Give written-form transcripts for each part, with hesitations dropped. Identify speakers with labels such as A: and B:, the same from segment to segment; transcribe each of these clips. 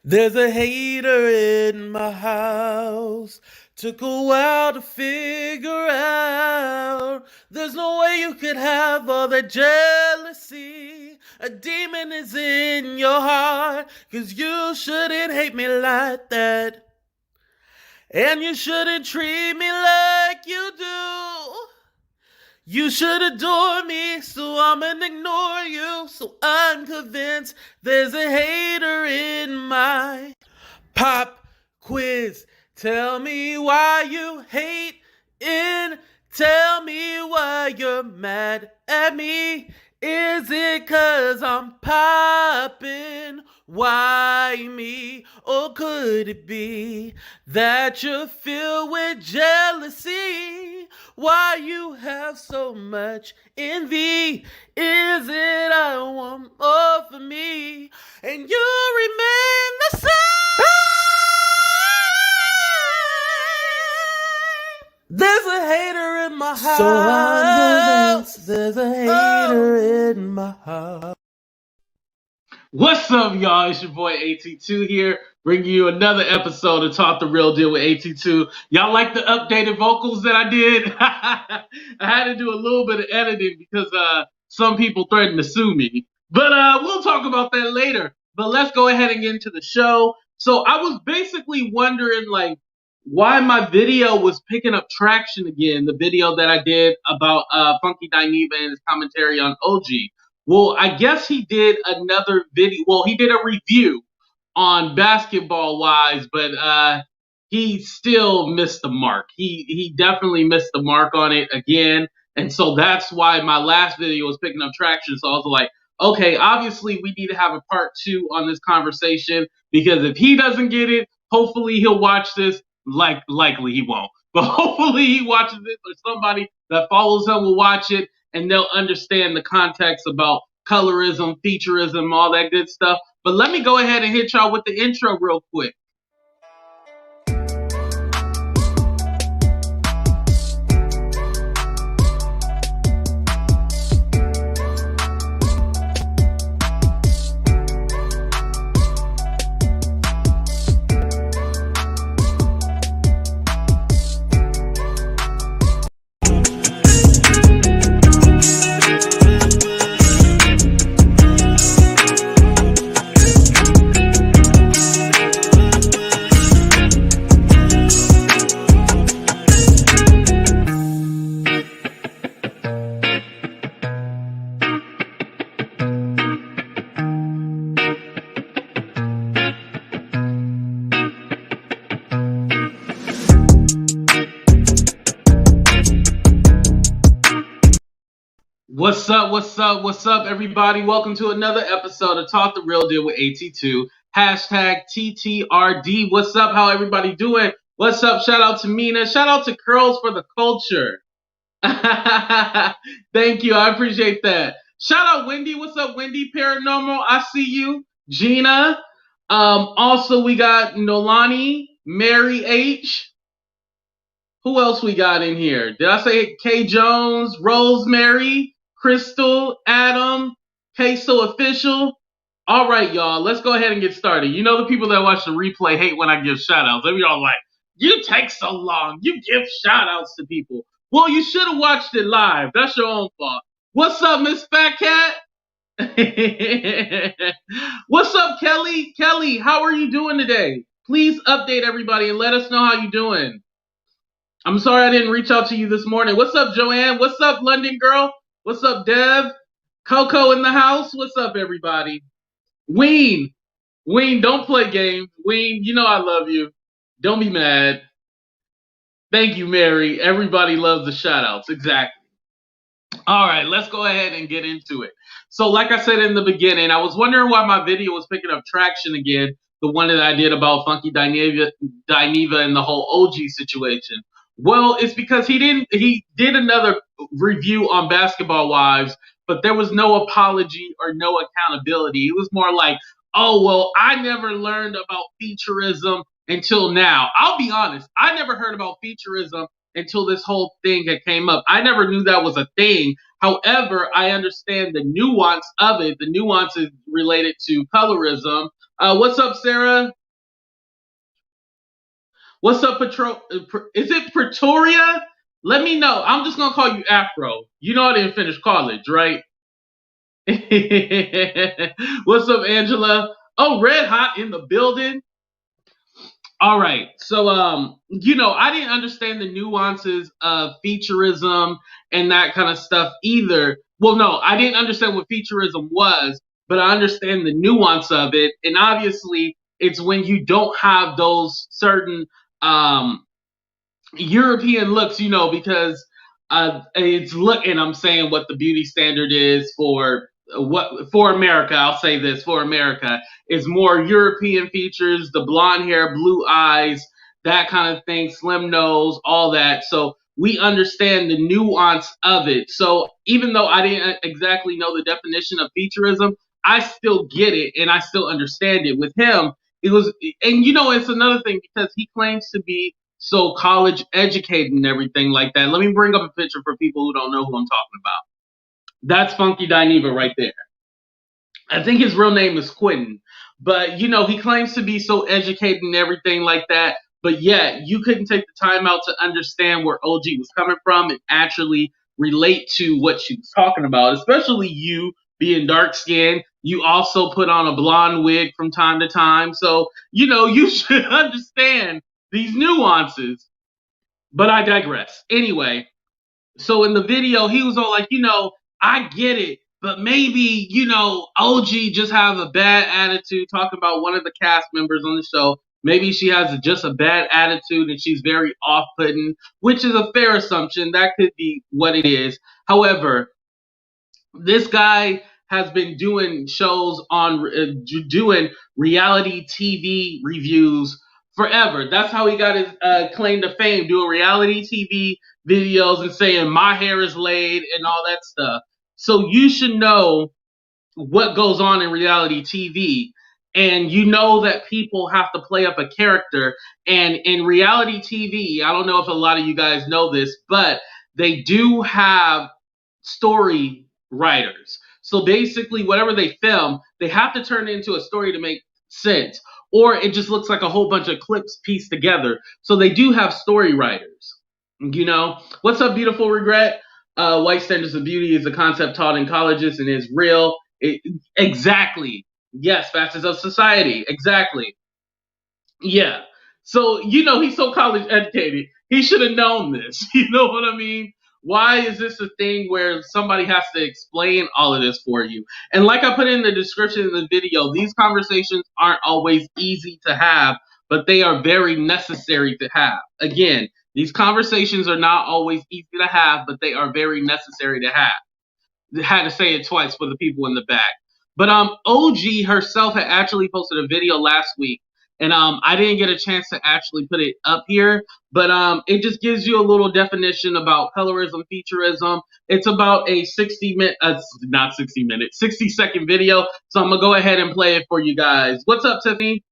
A: There's a hater in my house. Took a while to figure out. There's no way you could have all that jealousy. A demon is in your heart. 'Cause you shouldn't hate me like that. And you shouldn't treat me like you do. You should adore me, so I'm gonna ignore you. So I'm convinced there's a hater in my pop quiz. Tell me why you hate in. Tell me why you're mad at me. Is it 'cause I'm poppin'? Why me? Or could it be that you're filled with jealousy? Why you have so much envy? Is it I want more for me? And you remain the same. There's a hater in my house. So I'm convinced there's a hater in my house.
B: What's up, y'all? It's your boy AT2 here, bringing you another episode of Talk the Real Deal with AT2. Y'all like the updated vocals that I did? I had to do a little bit of editing because some people threatened to sue me. But we'll talk about that later. But let's go ahead and get into the show. So I was basically wondering, why my video was picking up traction again. The video that I did about funkydineva and his commentary on OG. Well, I guess he did another video. Well, he did a review on basketballwives, but he still missed the mark. He definitely missed the mark on it again. And so that's why my last video was picking up traction. So I was like, okay, obviously we need to have a part 2 on this conversation, because if he doesn't get it, hopefully he'll watch this. Likely he won't, but hopefully he watches it, or somebody that follows him will watch it, and they'll understand the context about colorism, featureism, all that good stuff. But let me go ahead and hit y'all with the intro real quick. What's up, everybody? Welcome to another episode of Talk the Real Deal with AT2. Hashtag TTRD. What's up? How everybody doing? What's up? Shout out to Mina. Shout out to Curls for the culture. Thank you. I appreciate that. Shout out Wendy. What's up, Wendy? Paranormal. I see you. Gina. Also, we got Nolani, Mary H. Who else we got in here? Did I say K Jones, Rosemary, Crystal, Adam, Queso Official? All right, y'all, let's go ahead and get started. You know the people that watch the replay hate when I give shout-outs. They be all like, you take so long. You give shout-outs to people. Well, you should have watched it live. That's your own fault. What's up, Miss Fat Cat? What's up, Kelly? Kelly, how are you doing today? Please update everybody and let us know how you're doing. I'm sorry I didn't reach out to you this morning. What's up, Joanne? What's up, London girl? What's up, Dev? Coco in the house? What's up, everybody? Ween, don't play games. Ween, you know I love you. Don't be mad. Thank you, Mary. Everybody loves the shout-outs. Exactly. All right, let's go ahead and get into it. So like I said in the beginning, I was wondering why my video was picking up traction again, the one that I did about funkydineva and the whole OG situation. Well, it's because he did another review on basketballwives, but there was no apology or no accountability. It was more like, oh, well, I never learned about featureism until now. I'll be honest, I never heard about featureism until this whole thing had came up. I never knew that was a thing. However, I understand the nuance of it. The nuance is related to colorism. What's up, Sarah? What's up, is it Pretoria? Let me know. I'm just gonna call you Afro. You know I didn't finish college, right? What's up, Angela? Oh, Red Hot in the building. All right. So, I didn't understand the nuances of featureism and that kind of stuff either. Well, no, I didn't understand what featureism was, but I understand the nuance of it. And obviously, it's when you don't have those certain European looks, because it's look, and I'm saying what the beauty standard is for America. I'll say this for America is more European features, the blonde hair, blue eyes, that kind of thing, slim nose, all that. So we understand the nuance of it. So even though I didn't exactly know the definition of featureism, I still get it and I still understand it. With him, it was, and it's another thing because he claims to be so college educated and everything like that. Let me bring up a picture for people who don't know who I'm talking about. That's funkydineva right there. I think his real name is Quentin, but he claims to be so educated and everything like that. But yet, you couldn't take the time out to understand where OG was coming from and actually relate to what she was talking about, especially you being dark skinned. You also put on a blonde wig from time to time. So, you should understand these nuances. But I digress. Anyway, so in the video, he was all like, I get it, but maybe, OG just have a bad attitude, talking about one of the cast members on the show. Maybe she has just a bad attitude and she's very off-putting, which is a fair assumption. That could be what it is. However, this guy has been doing shows on doing reality TV reviews forever. That's how he got his claim to fame, doing reality TV videos and saying my hair is laid and all that stuff. So you should know what goes on in reality TV. And you know that people have to play up a character. And in reality TV, I don't know if a lot of you guys know this, but they do have story writers. So basically, whatever they film, they have to turn it into a story to make sense, or it just looks like a whole bunch of clips pieced together. So they do have story writers. What's up, beautiful regret? White standards of beauty is a concept taught in colleges and is real. Exactly. Yes, facets of society. Exactly. Yeah. So, he's so college educated. He should have known this. You know what I mean? Why is this a thing where somebody has to explain all of this for you? And like I put in the description of the video, these conversations aren't always easy to have, but they are very necessary to have. Again, these conversations are not always easy to have, but they are very necessary to have. I had to say it twice for the people in the back. But OG herself had actually posted a video last week, and I didn't get a chance to actually put it up here, but it just gives you a little definition about colorism, featureism. It's about a 60-second video. So I'm gonna go ahead and play it for you guys. What's up, Tiffany?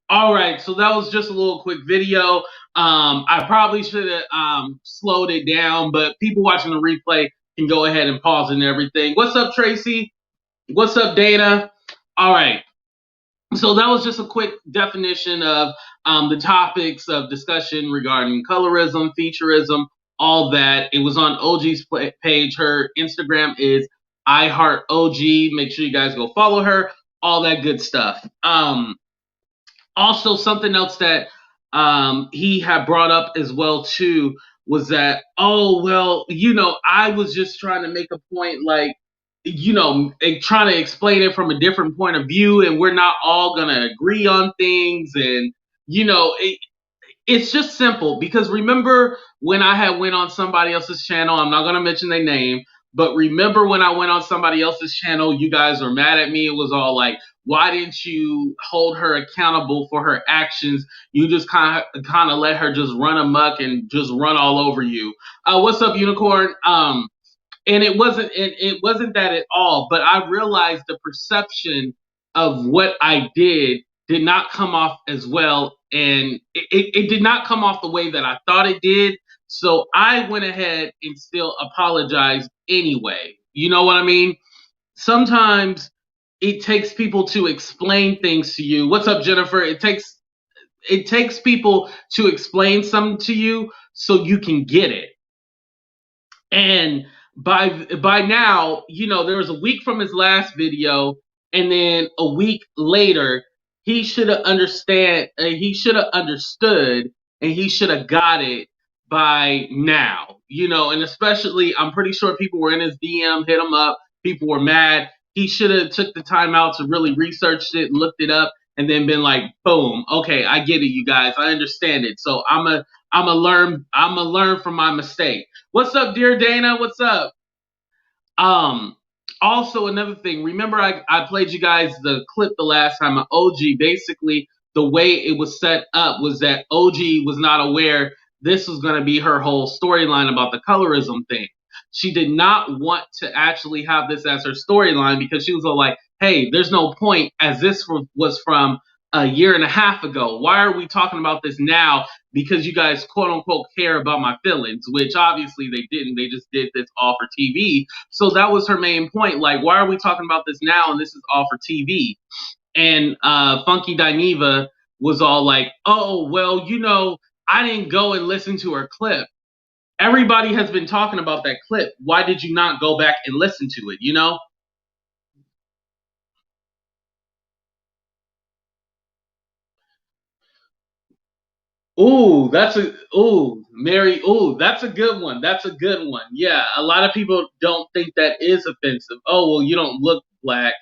B: All right, so that was just a little quick video. I probably should have slowed it down, but people watching the replay can go ahead and pause and everything. What's up, Tracy? What's up, Dana? All right. So that was just a quick definition of the topics of discussion regarding colorism, featureism, all that. It was on OG's page. Her Instagram is iHeartOG. Make sure you guys go follow her. All that good stuff. Also, something else that he had brought up as well too was that, I was just trying to make a point, like, trying to explain it from a different point of view, and we're not all gonna agree on things, and it's just simple. Because remember when I had went on somebody else's channel, I'm not gonna mention their name, but remember when I went on somebody else's channel, you guys were mad at me. It was all like, why didn't you hold her accountable for her actions? You just kind of let her just run amok and just run all over you. What's up, Unicorn? And it wasn't that at all, but I realized the perception of what I did not come off as well, and it did not come off the way that I thought it did. So I went ahead and still apologized anyway. You know what I mean? Sometimes it takes people to explain things to you. What's up, Jennifer? It takes people to explain something to you so you can get it. And by now, there was a week from his last video, and then a week later, he should have understood, and he should have got it by now. And especially, I'm pretty sure people were in his DM, hit him up, people were mad. He should have took the time out to really research it, looked it up, and then been like, boom, okay, I get it, you guys, I understand it. So I'm a learn from my mistake. What's up, dear Dana? What's up? Um, Also another thing, remember I played you guys the clip the last time of OG. Basically, the way it was set up was that OG was not aware this was going to be her whole storyline about the colorism thing. She did not want to actually have this as her storyline because she was all like, hey, there's no point, as this was from a year and a half ago. Why are we talking about this now? Because you guys quote unquote care about my feelings, which obviously they didn't. They just did this all for TV. So that was her main point. Like, why are we talking about this now? And this is all for TV. And Funky Dineva was all like, oh, well, I didn't go and listen to her clip. Everybody has been talking about that clip. Why did you not go back and listen to it? Mary. Ooh, that's a good one. That's a good one. Yeah, a lot of people don't think that is offensive. Oh, well, you don't look black.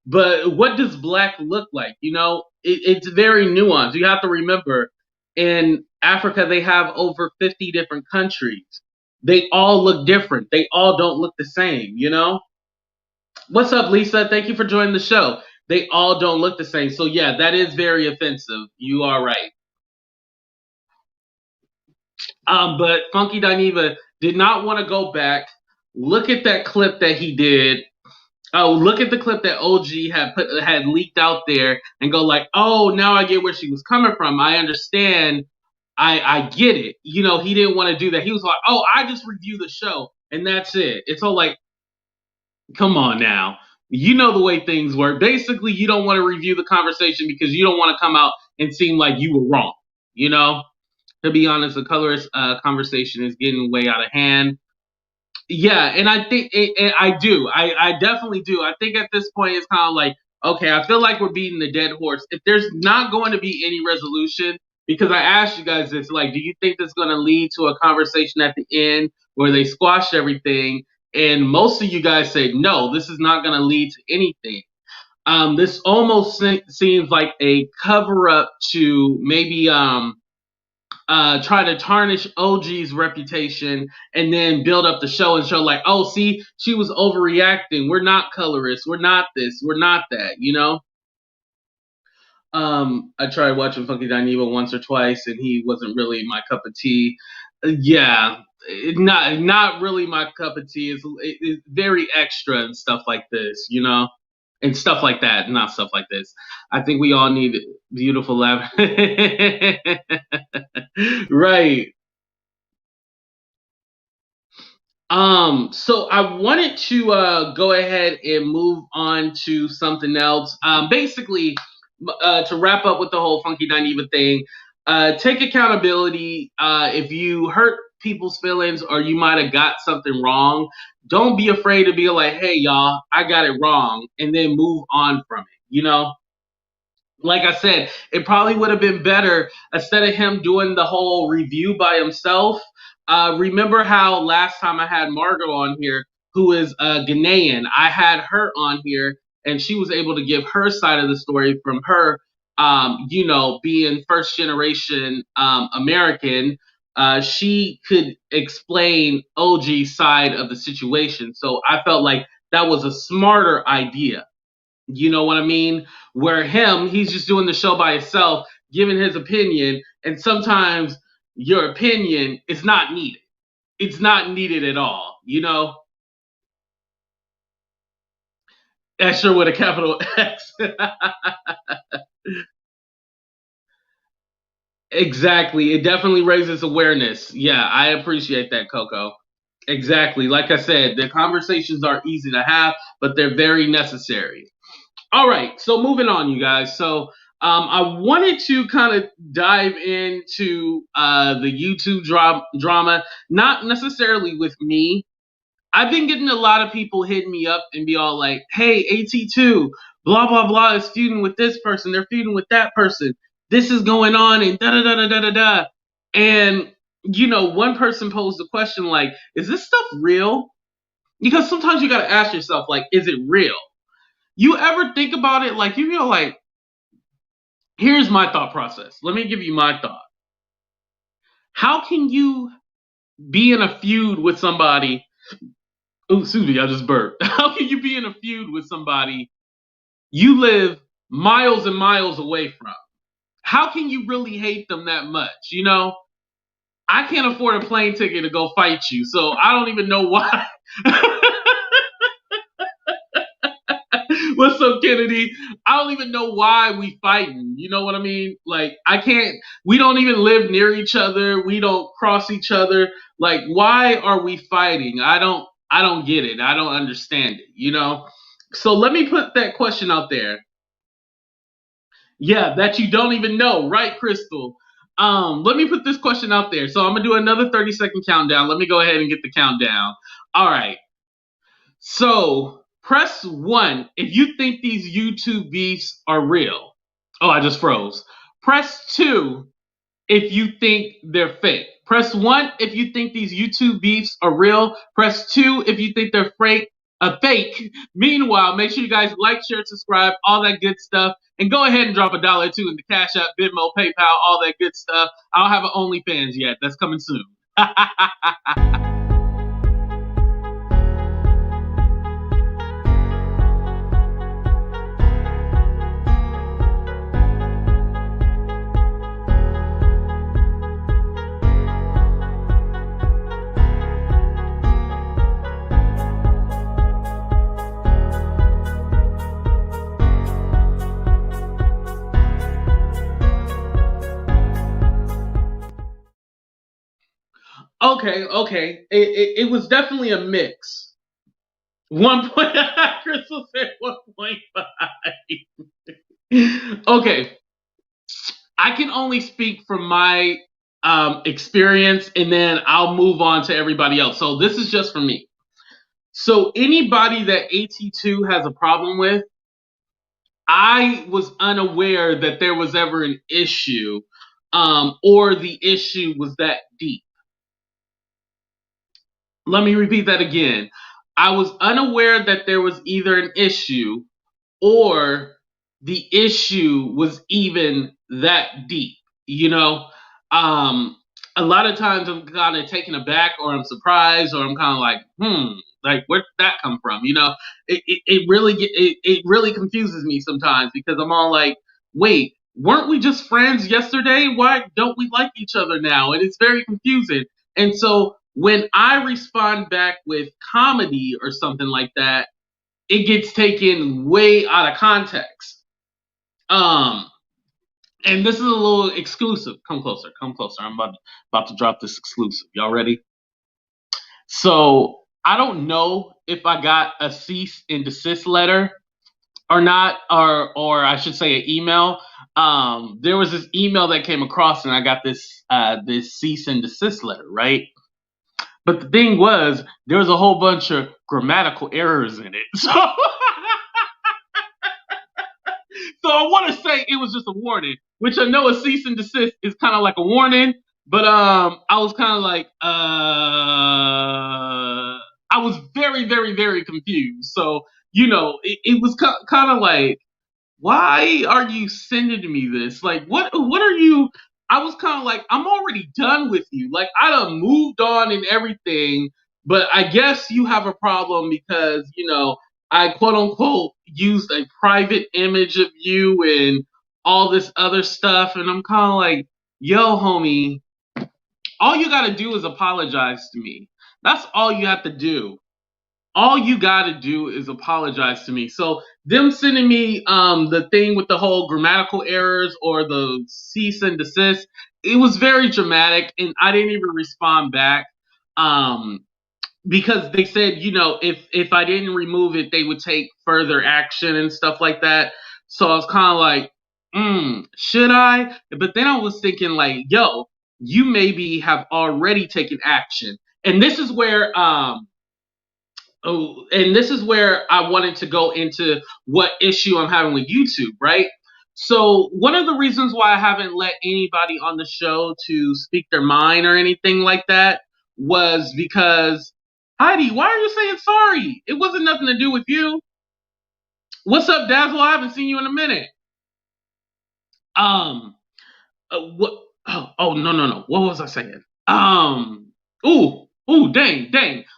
B: But what does black look like? It's very nuanced. You have to remember, in Africa, they have over 50 different countries. They all look different. They all don't look the same. What's up, Lisa? Thank you for joining the show. They all don't look the same. So, yeah, that is very offensive. You are right. But Funky Dineva did not want to go back, look at that clip that he did. Oh, look at the clip that OG had leaked out there, and go like, oh, now I get where she was coming from. I understand. I get it. He didn't want to do that. He was like, oh, I just review the show, and that's it. It's all like, come on now. You know the way things work. Basically, you don't want to review the conversation because you don't want to come out and seem like you were wrong. You know. To be honest, the colorist conversation is getting way out of hand. Yeah, and I think I do. I definitely do. I think at this point it's kind of like, okay, I feel like we're beating the dead horse. If there's not going to be any resolution, because I asked you guys this, like, do you think this is going to lead to a conversation at the end where they squash everything? And most of you guys said no, this is not going to lead to anything. This almost seems like a cover up to maybe try to tarnish OG's reputation and then build up the show and show like, oh, see, she was overreacting. We're not colorists. We're not this. We're not that. I tried watching Funky Dineva once or twice, and he wasn't really my cup of tea. Yeah, not really my cup of tea. It's very extra and stuff like this. And stuff like that, not stuff like this. I think we all need beautiful lab. Right. So I wanted to go ahead and move on to something else. Basically, to wrap up with the whole Funky Dineva thing, take accountability. If you hurt people's feelings or you might have got something wrong, don't be afraid to be like, hey, y'all, I got it wrong, and then move on from it. Like I said, it probably would have been better instead of him doing the whole review by himself. Remember how last time I had Margot on here, who is Ghanaian? I had her on here, and she was able to give her side of the story from her, being first generation American. She could explain OG's side of the situation. So I felt like that was a smarter idea. You know what I mean? Where he's just doing the show by himself, giving his opinion, and sometimes your opinion is not needed. It's not needed at all. Extra with a capital X. Exactly. It definitely raises awareness. Yeah, I appreciate that, Coco. Exactly. Like I said, the conversations are easy to have, but they're very necessary. All right. So moving on, you guys. So I wanted to kind of dive into the YouTube drama, not necessarily with me. I've been getting a lot of people hitting me up and be all like, hey, AT2, blah, blah, blah is feuding with this person. They're feuding with that person. This is going on and da da da da da da da. And, one person posed the question like, is this stuff real? Because sometimes you got to ask yourself, like, is it real? You ever think about it? Like, you feel like, here's my thought process. Let me give you my thought. How can you be in a feud with somebody? Oh, excuse me, I just burped. How can you be in a feud with somebody you live miles and miles away from? How can you really hate them that much? I can't afford a plane ticket to go fight you, so I don't even know why. What's up, Kennedy? I don't even know why we fighting. You know what I mean? Like, I can't. We don't even live near each other. We don't cross each other. Like, why are we fighting? I don't get it. I don't understand it. So let me put that question out there. Yeah, that you don't even know, right, Crystal? Let me put this question out there. So I'm gonna do another 30-second countdown. Let me go ahead and get the countdown. All right. So press 1 if you think these YouTube beefs are real. Oh, I just froze. Press 2 if you think they're fake. Press 1 if you think these YouTube beefs are real. Press 2 if you think they're fake. Meanwhile, make sure you guys like, share, subscribe, all that good stuff. And go ahead and drop $1 or $2 in the Cash App, Venmo, PayPal, all that good stuff. I don't have an OnlyFans yet. That's coming soon. Okay. It was definitely a mix. 1 point. Crystal said 1.5. Okay. I can only speak from my experience, and then I'll move on to everybody else. So this is just for me. So anybody that AT2 has a problem with, I was unaware that there was ever an issue, or the issue was that deep. Let me repeat that again. I was unaware that there was either an issue or the issue was even that deep. You know, um, a lot of times I'm kind of taken aback, or I'm surprised, or I'm kind of like where did that come from? It really confuses me sometimes because I'm all like, wait, weren't we just friends yesterday? Why don't we like each other now? And it's very confusing. And so when I respond back with comedy or something like that, it gets taken way out of context. And this is a little exclusive. Come closer. I'm about to drop this exclusive. Y'all ready? So I don't know if I got a cease and desist letter or not, or I should say an email. There was this email that came across, and I got this cease and desist letter, right? But the thing was, there was a whole bunch of grammatical errors in it. So I want to say it was just a warning, which I know a cease and desist is kind of like a warning, but I was kind of like, I was very, very, very confused. So it was kind of like, why are you sending me this? Like, what are you? I was kind of like, I'm already done with you. Like, I done moved on and everything, but I guess you have a problem because, I quote unquote used a private image of you and all this other stuff. And I'm kind of like, yo, homie, all you got to do is apologize to me. That's all you have to do. All you gotta do is apologize to me. So them sending me the thing with the whole grammatical errors or the cease and desist, it was very dramatic, and I didn't even respond back. Because they said, if I didn't remove it, they would take further action and stuff like that. So I was kind of like, should I? But then I was thinking like, yo, you maybe have already taken action. And this is where I wanted to go into what issue I'm having with YouTube, right? So one of the reasons why I haven't let anybody on the show to speak their mind or anything like that was because, Heidi, why are you saying sorry? It wasn't nothing to do with you. What's up, Dazzle? I haven't seen you in a minute. What? Oh, no. What was I saying? Dang.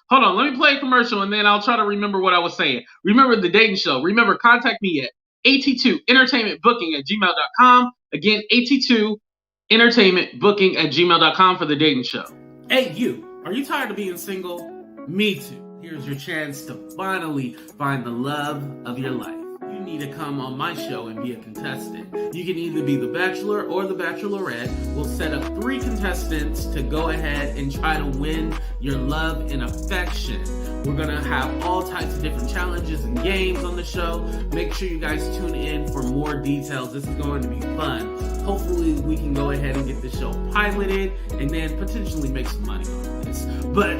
B: Hold on, let me play a commercial and then I'll try to remember what I was saying. Remember the dating show. Remember, contact me at at2entertainmentbooking@gmail.com. Again, at2entertainmentbooking@gmail.com for the dating show.
A: Hey, you. Are you tired of being single? Me too. Here's your chance to finally find the love of your life. You need to come on my show and be a contestant. You can either be the Bachelor or the Bachelorette. We'll set up 3 contestants to go ahead and try to win your love and affection. We're going to have all types of different challenges and games on the show. Make sure you guys tune in for more details. This is going to be fun. Hopefully we can go ahead and get the show piloted and then potentially make some money on this. But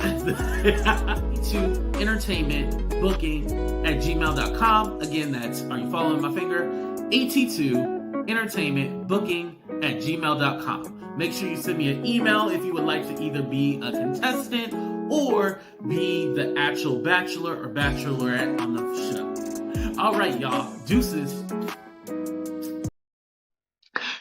A: to entertainmentbooking@gmail.com. Again, that's, are you following my finger? at2entertainmentbooking@gmail.com. Make sure you send me an email if you would like to either be a contestant or be the actual bachelor or bachelorette on the show. All right, y'all. Deuces.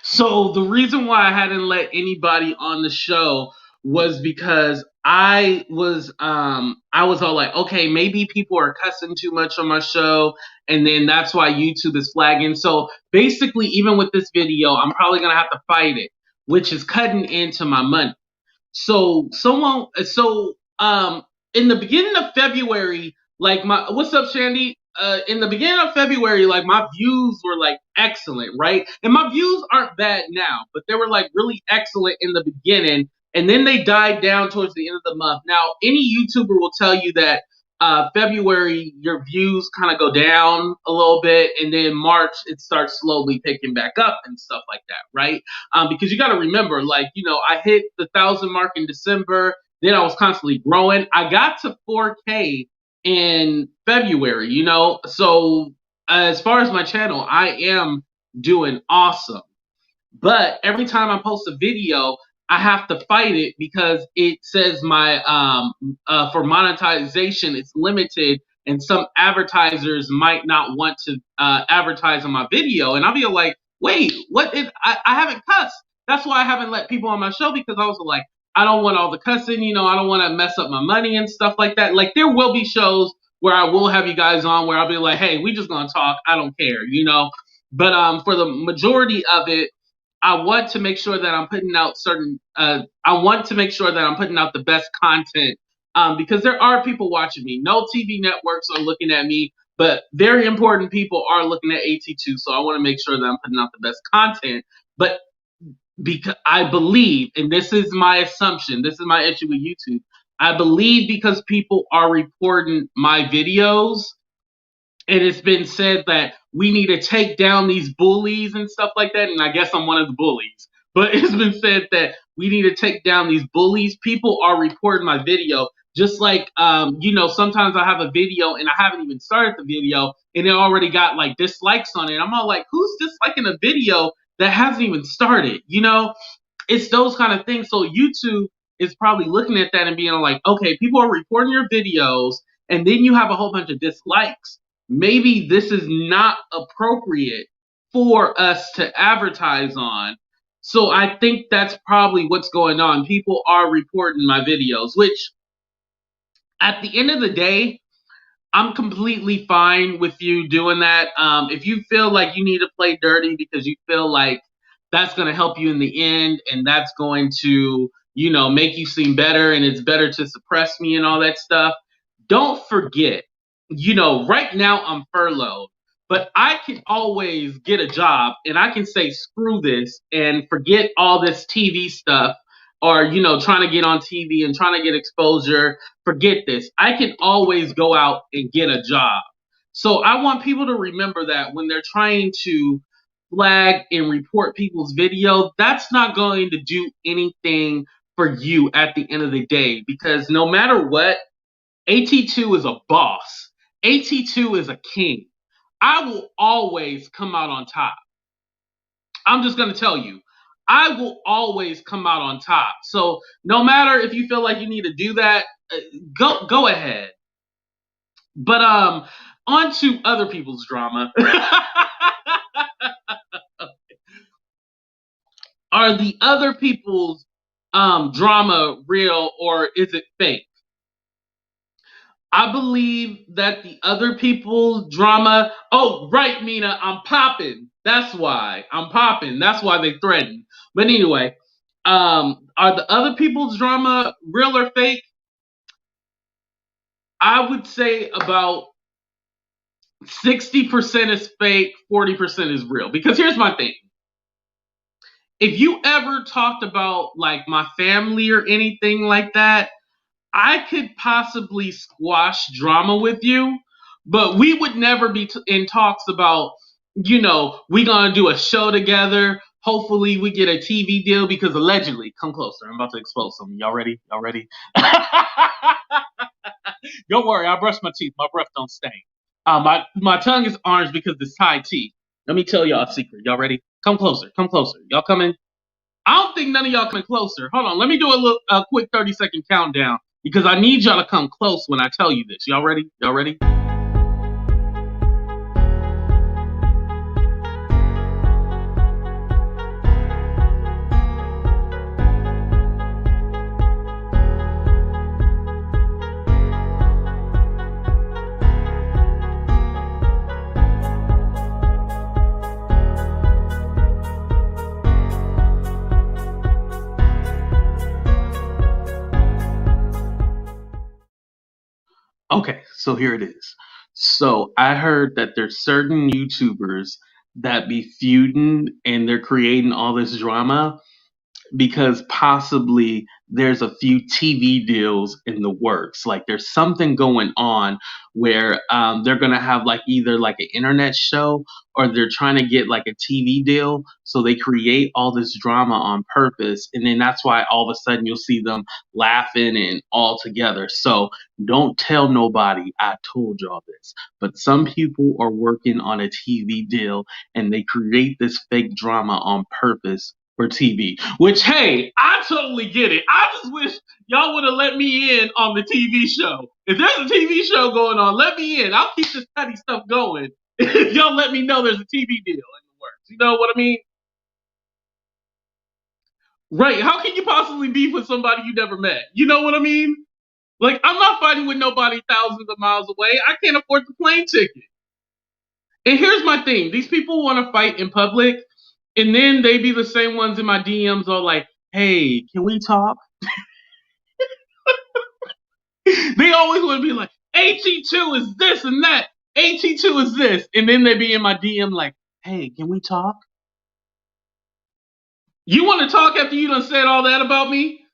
B: So the reason why I hadn't let anybody on the show was because I was all like, okay, maybe people are cussing too much on my show, and then that's why YouTube is flagging. So basically, even with this video, I'm probably gonna have to fight it, which is cutting into my money. So in the beginning of February, like what's up, Shandy? In the beginning of February, like my views were like excellent, right? And my views aren't bad now, but they were like really excellent in the beginning. And then they died down towards the end of the month. Now, any YouTuber will tell you that February, your views kind of go down a little bit. And then March, it starts slowly picking back up and stuff like that, right? Because you got to remember, like, I hit the 1,000 mark in December. Then I was constantly growing. I got to 4K in February, So as far as my channel, I am doing awesome. But every time I post a video, I have to fight it because it says my for monetization it's limited, and some advertisers might not want to advertise on my video. And I'll be like, wait, what? I haven't cussed. That's why I haven't let people on my show, because I was like, I don't want all the cussing. I don't want to mess up my money and stuff like that. Like, there will be shows where I will have you guys on where I'll be like, hey, we just gonna talk. I don't care, But for the majority of it, I want to make sure that I'm putting out I want to make sure that I'm putting out the best content, because there are people watching me. No TV networks are looking at me, but very important people are looking at AT2. So I want to make sure that I'm putting out the best content. But because I believe, and this is my assumption, this is my issue with YouTube, I believe because people are reporting my videos, and it's been said that we need to take down these bullies and stuff like that. And I guess I'm one of the bullies. But it's been said that we need to take down these bullies. People are reporting my video. Just like, sometimes I have a video and I haven't even started the video, and it already got like dislikes on it. I'm all like, who's disliking a video that hasn't even started? It's those kind of things. So YouTube is probably looking at that and being like, okay, people are reporting your videos, and then you have a whole bunch of dislikes. Maybe this is not appropriate for us to advertise on. So I think that's probably what's going on. People are reporting my videos, which at the end of the day, I'm completely fine with you doing that. If you feel like you need to play dirty because you feel like that's going to help you in the end, and that's going to, make you seem better, and it's better to suppress me and all that stuff, don't forget, right now I'm furloughed. but I can always get a job and I can say screw this and forget all this TV stuff or trying to get on TV and trying to get exposure. Forget this. I can always go out and get a job. So I want people to remember that when they're trying to flag and report people's video, that's not going to do anything for you at the end of the day, because no matter what, AT2 is a boss. AT2 is a king. I will always come out on top. I'm just going to tell you, I will always come out on top. So no matter if you feel like you need to do that, go ahead. But on to other people's drama. Are the other people's drama real or is it fake? I believe that the other people's drama. Oh, right, Mina, I'm popping. That's why I'm popping. That's why they threatened. But anyway, are the other people's drama real or fake? I would say about 60% is fake, 40% is real. Because here's my thing. If you ever talked about like my family or anything like that, I could possibly squash drama with you, but we would never be in talks about, we gonna do a show together. Hopefully we get a TV deal because allegedly, come closer. I'm about to expose something. Y'all ready? Y'all ready? Don't worry, I brush my teeth. My breath don't stain. My tongue is orange because it's Thai tea. Let me tell y'all a secret. Y'all ready? Come closer. Come closer. Y'all coming? I don't think none of y'all coming closer. Hold on. Let me do a quick 30-second countdown because I need y'all to come close when I tell you this. Y'all ready? Y'all ready? Okay, so here it is. So I heard that there's certain YouTubers that be feuding and they're creating all this drama because possibly there's a few TV deals in the works. Like there's something going on where they're gonna have like either like an internet show or they're trying to get like a TV deal. So they create all this drama on purpose, and then that's why all of a sudden you'll see them laughing and all together. So don't tell nobody I told y'all this, but some people are working on a TV deal and they create this fake drama on purpose for TV, which, hey, I totally get it. I just wish y'all would have let me in on the TV show. If there's a TV show going on, let me in. I'll keep this petty stuff going. If y'all let me know there's a TV deal in the works. You know what I mean? Right. How can you possibly beef with somebody you never met? You know what I mean? Like, I'm not fighting with nobody thousands of miles away. I can't afford the plane ticket. And here's my thing. These people want to fight in public, and then they be the same ones in my DMs all like, hey, can we talk? They always want to be like, AT2 is this and that. AT2 is this. And then they be in my DM like, hey, can we talk? You want to talk after you done said all that about me?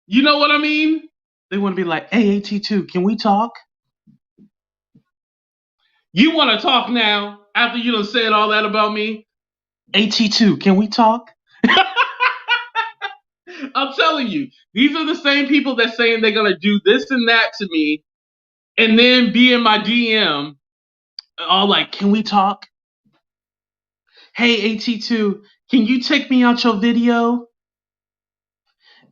B: You know what I mean? They want to be like, hey, AT2, can we talk? You want to talk now after you done said all that about me? AT2, can we talk? I'm telling you, these are the same people that saying they're going to do this and that to me and then be in my DM all like, can we talk? Hey, AT2, can you take me out your video?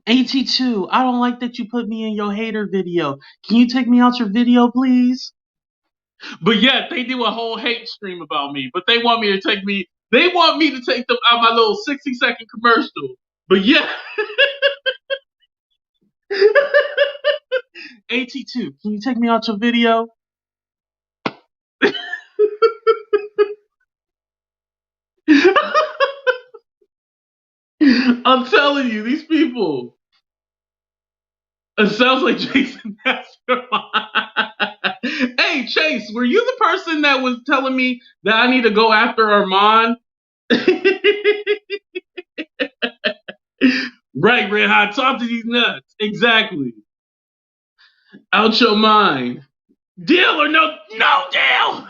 B: AT2, I don't like that you put me in your hater video. Can you take me out your video, please? But yeah, they do a whole hate stream about me, but they want me to take them out my little 60-second commercial. But yeah. AT2, can you take me out your video? I'm telling you, these people. It sounds like Jason Mastermind. Hey, Chase, were you the person that was telling me that I need to go after Armand? Right, Red Hot, talk to these nuts. Exactly. Out your mind. Deal or no deal.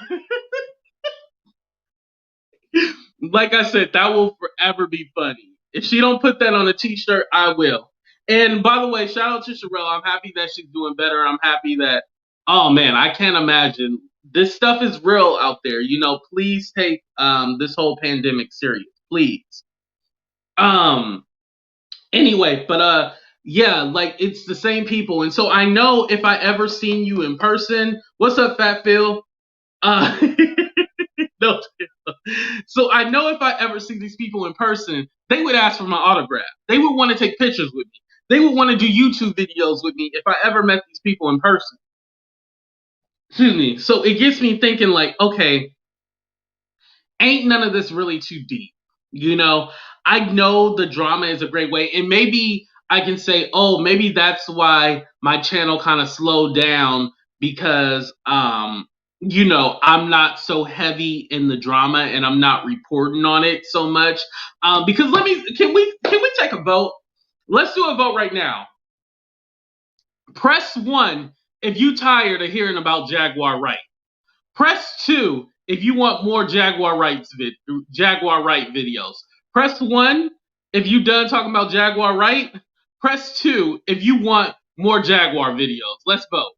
B: Like I said, that will forever be funny. If she don't put that on a t-shirt, I will. And by the way, shout out to Sherelle. I'm happy that she's doing better. I'm happy that, oh man, I can't imagine. This stuff is real out there. You know, please take this whole pandemic serious. Please. Um anyway, but yeah, like it's the same people. And so I know if I ever seen you in person, what's up, Fat Phil? Uh no. So I know if I ever see these people in person, they would ask for my autograph. They would want to take pictures with me. They would want to do YouTube videos with me if I ever met these people in person. Excuse me. So it gets me thinking like, okay, ain't none of this really too deep. You know, I know the drama is a great way, and maybe I can say, oh, maybe that's why my channel kind of slowed down because, you know, I'm not so heavy in the drama and I'm not reporting on it so much. Because can we take a vote? Let's do a vote right now. Press 1 if you tired of hearing about Jaguar Wright. Press 2 if you want more Jaguar Wright videos. Press 1 if you done talking about Jaguar Wright. Press 2 if you want more Jaguar videos. Let's vote.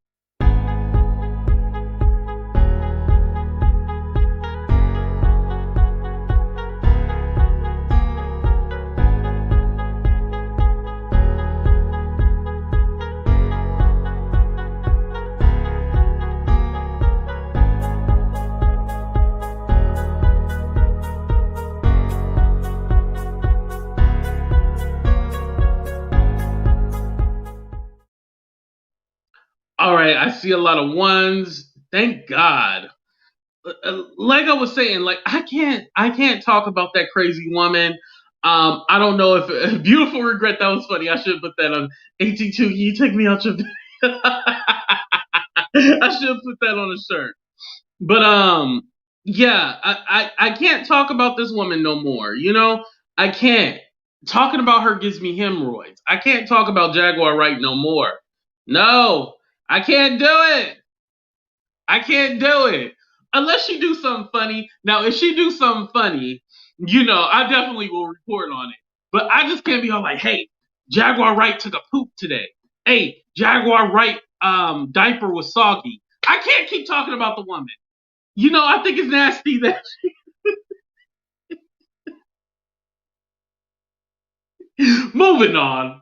B: All right, I see a lot of ones. Thank God. Like I was saying, like I can't talk about that crazy woman. I don't know if beautiful regret. That was funny. I should have put that on 82. Can you take me out your? I should have put that on a shirt. But yeah, I can't talk about this woman no more. You know, I can't. Talking about her gives me hemorrhoids. I can't talk about Jaguar Wright no more. No, I can't do it. I can't do it. Unless she do something funny. Now, if she do something funny, you know, I definitely will report on it. But I just can't be all like, hey, Jaguar Wright took a poop today. Hey, Jaguar Wright diaper was soggy. I can't keep talking about the woman. You know, I think it's nasty that moving on.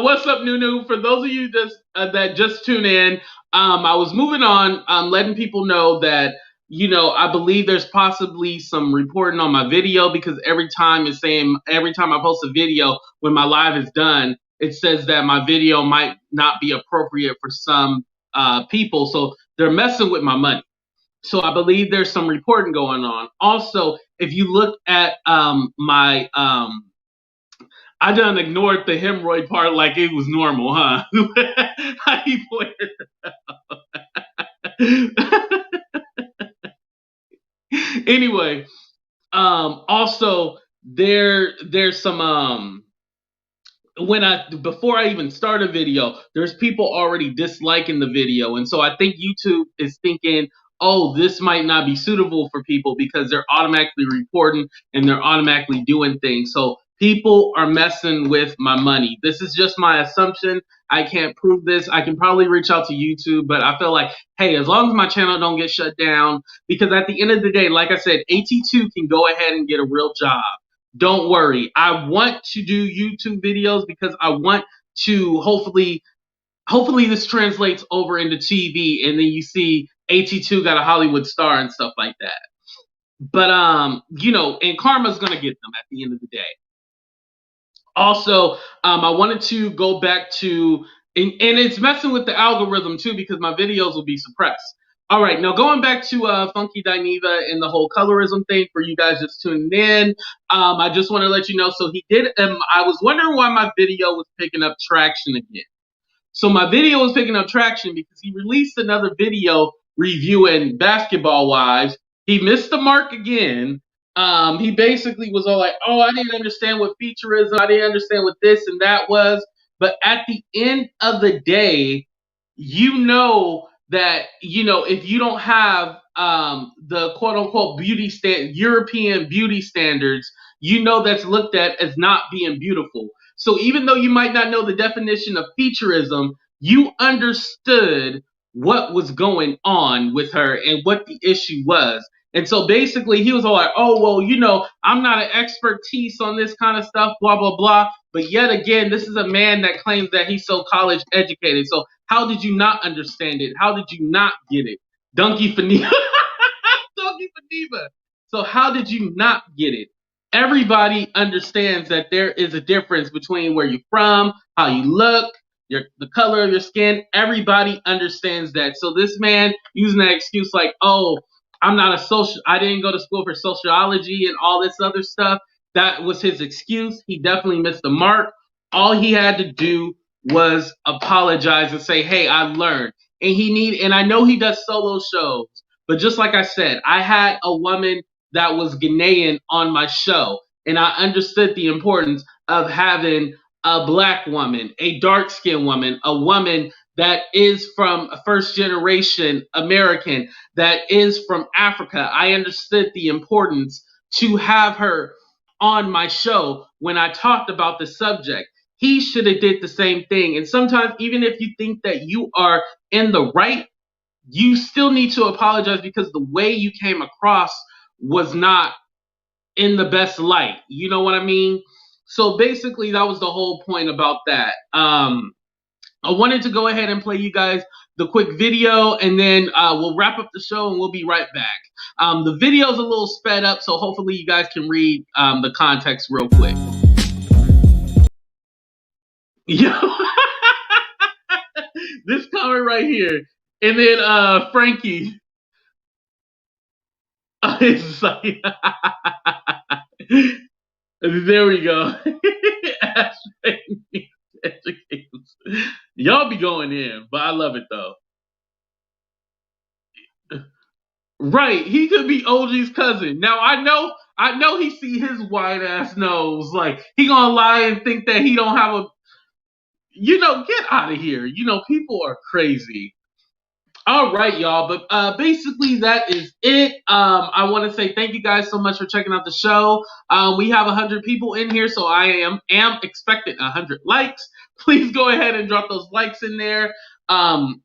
B: What's up, Nunu? For those of you that just tune in, I was moving on, letting people know that, you know, I believe there's possibly some reporting on my video because every time I post a video, when my live is done, it says that my video might not be appropriate for some people. So they're messing with my money. So I believe there's some reporting going on. Also, if you look at my I done ignored the hemorrhoid part like it was normal, huh? How you pointed out. Anyway, also there's some before I even start a video, there's people already disliking the video, and so I think YouTube is thinking, oh, this might not be suitable for people because they're automatically reporting and they're automatically doing things. So people are messing with my money. This is just my assumption. I can't prove this. I can probably reach out to YouTube, but I feel like, hey, as long as my channel don't get shut down, because at the end of the day, like I said, AT2 can go ahead and get a real job. Don't worry. I want to do YouTube videos because I want to hopefully this translates over into TV and then you see AT2 got a Hollywood star and stuff like that. But you know, and karma's gonna get them at the end of the day. Also, I wanted to go back to and it's messing with the algorithm too because my videos will be suppressed. All right, now going back to funkydineva and the whole colorism thing for you guys just tuning in. I just want to let you know. So he did. I was wondering why my video was picking up traction again. So my video was picking up traction because he released another video reviewing Basketball Wives. He missed the mark again. He basically was all like, "Oh, I didn't understand what featureism. I didn't understand what this and that was." But at the end of the day, you know that if you don't have the quote unquote European beauty standards, that's looked at as not being beautiful. So even though you might not know the definition of featureism, you understood what was going on with her and what the issue was. And so basically he was all like, "Oh, well, I'm not an expertise on this kind of stuff, blah, blah, blah." But yet again, this is a man that claims that he's so college educated. So how did you not understand it? How did you not get it? Donkey Faneva. Donkey Faneva. So how did you not get it? Everybody understands that there is a difference between where you're from, how you look, the color of your skin. Everybody understands that. So this man using that excuse like, "Oh, I didn't go to school for sociology and all this other stuff." That was his excuse. He definitely missed the mark. All he had to do was apologize and say, "Hey, I learned." And I know he does solo shows, but just like I said, I had a woman that was Ghanaian on my show, and I understood the importance of having a black woman, a dark-skinned woman, a woman that is from a first-generation American, that is from Africa. I understood the importance to have her on my show when I talked about the subject. He should have did the same thing. And sometimes, even if you think that you are in the right, you still need to apologize because the way you came across was not in the best light. You know what I mean? So basically, that was the whole point about that. I wanted to go ahead and play you guys the quick video, and then we'll wrap up the show and we'll be right back. The video's a little sped up, so hopefully you guys can read the context real quick. Yo, this comment right here, and then Frankie. It's like, there we go. Y'all be going in, but I love it though. Right, he could be OG's cousin. Now I know he see his white ass nose. Like he gonna lie and think that he don't have a. Get out of here. People are crazy. All right, y'all. But basically, that is it. I want to say thank you guys so much for checking out the show. We have 100 people in here, so I am expecting 100 likes. Please go ahead and drop those likes in there. I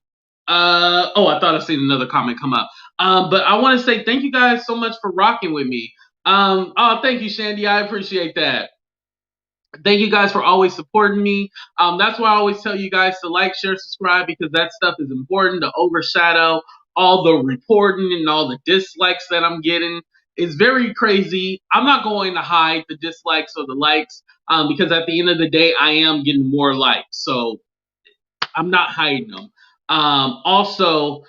B: thought I seen another comment come up. But I want to say thank you guys so much for rocking with me. Thank you, Shandy. I appreciate that. Thank you guys for always supporting me. That's why I always tell you guys to like, share, subscribe, because that stuff is important to overshadow all the reporting and all the dislikes that I'm getting. It's very crazy. I'm not going to hide the dislikes or the likes because at the end of the day, I am getting more likes. So I'm not hiding them. Also,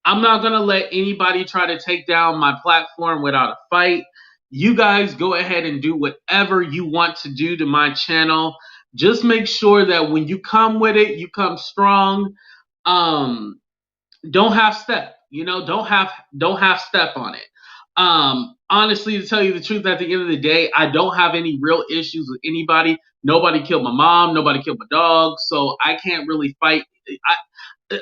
B: I'm not going to let anybody try to take down my platform without a fight. You guys go ahead and do whatever you want to do to my channel. Just make sure that when you come with it, you come strong. Don't half step, don't half step on it. Honestly, to tell you the truth, at the end of the day, I don't have any real issues with anybody. Nobody killed my mom. Nobody killed my dog. So I can't really fight.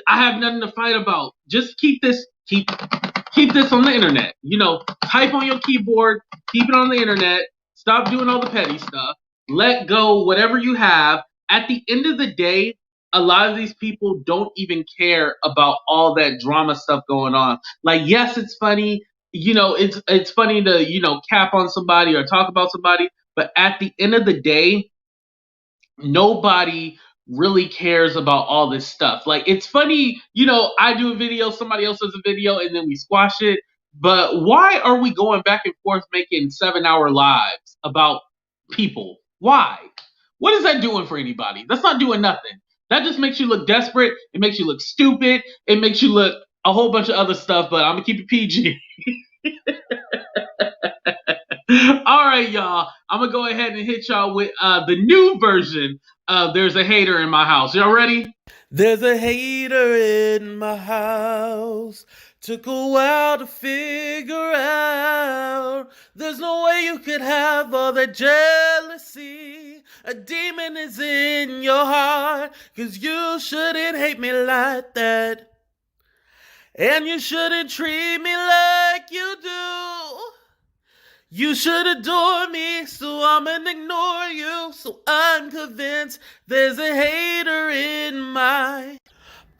B: I have nothing to fight about. Just keep this on the internet. Type on your keyboard, keep it on the internet. Stop doing all the petty stuff. Let go whatever you have. At the end of the day, a lot of these people don't even care about all that drama stuff going on. Like, yes, it's funny. It's funny to, cap on somebody or talk about somebody. But at the end of the day, nobody really cares about all this stuff. Like, it's funny, I do a video, somebody else does a video, and then we squash it. But why are we going back and forth making 7-hour lives about people? Why? What is that doing for anybody? That's not doing nothing. That just makes you look desperate. It makes you look stupid. It makes you look a whole bunch of other stuff, but I'm gonna keep it PG. All right, y'all. I'm gonna go ahead and hit y'all with the new version of "There's a Hater in My House." Y'all ready?
A: There's a hater in my house. Took a while to figure out. There's no way you could have all that jealousy. A demon is in your heart, 'cause you shouldn't hate me like that. And you shouldn't treat me like you do. You should adore me, so I'm gonna ignore you. So I'm convinced there's a hater in my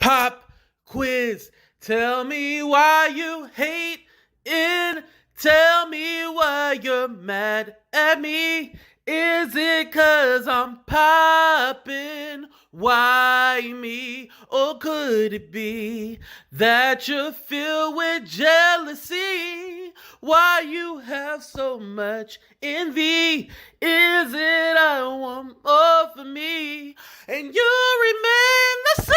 A: pop quiz. Tell me why you hate it. Tell me why you're mad at me. Is it 'cause I'm popping? Why me? Or could it be that you're filled with jealousy? Why you have so much envy? Is it I want more for me? And you remain the same?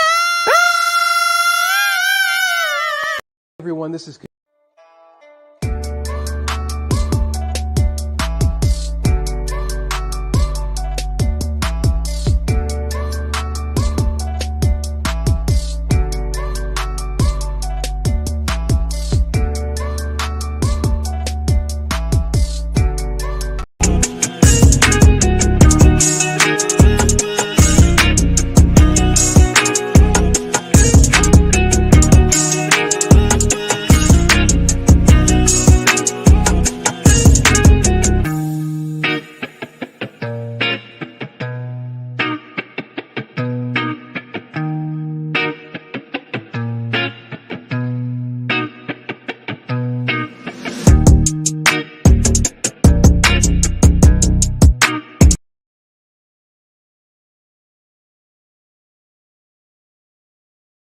C: Everyone, this is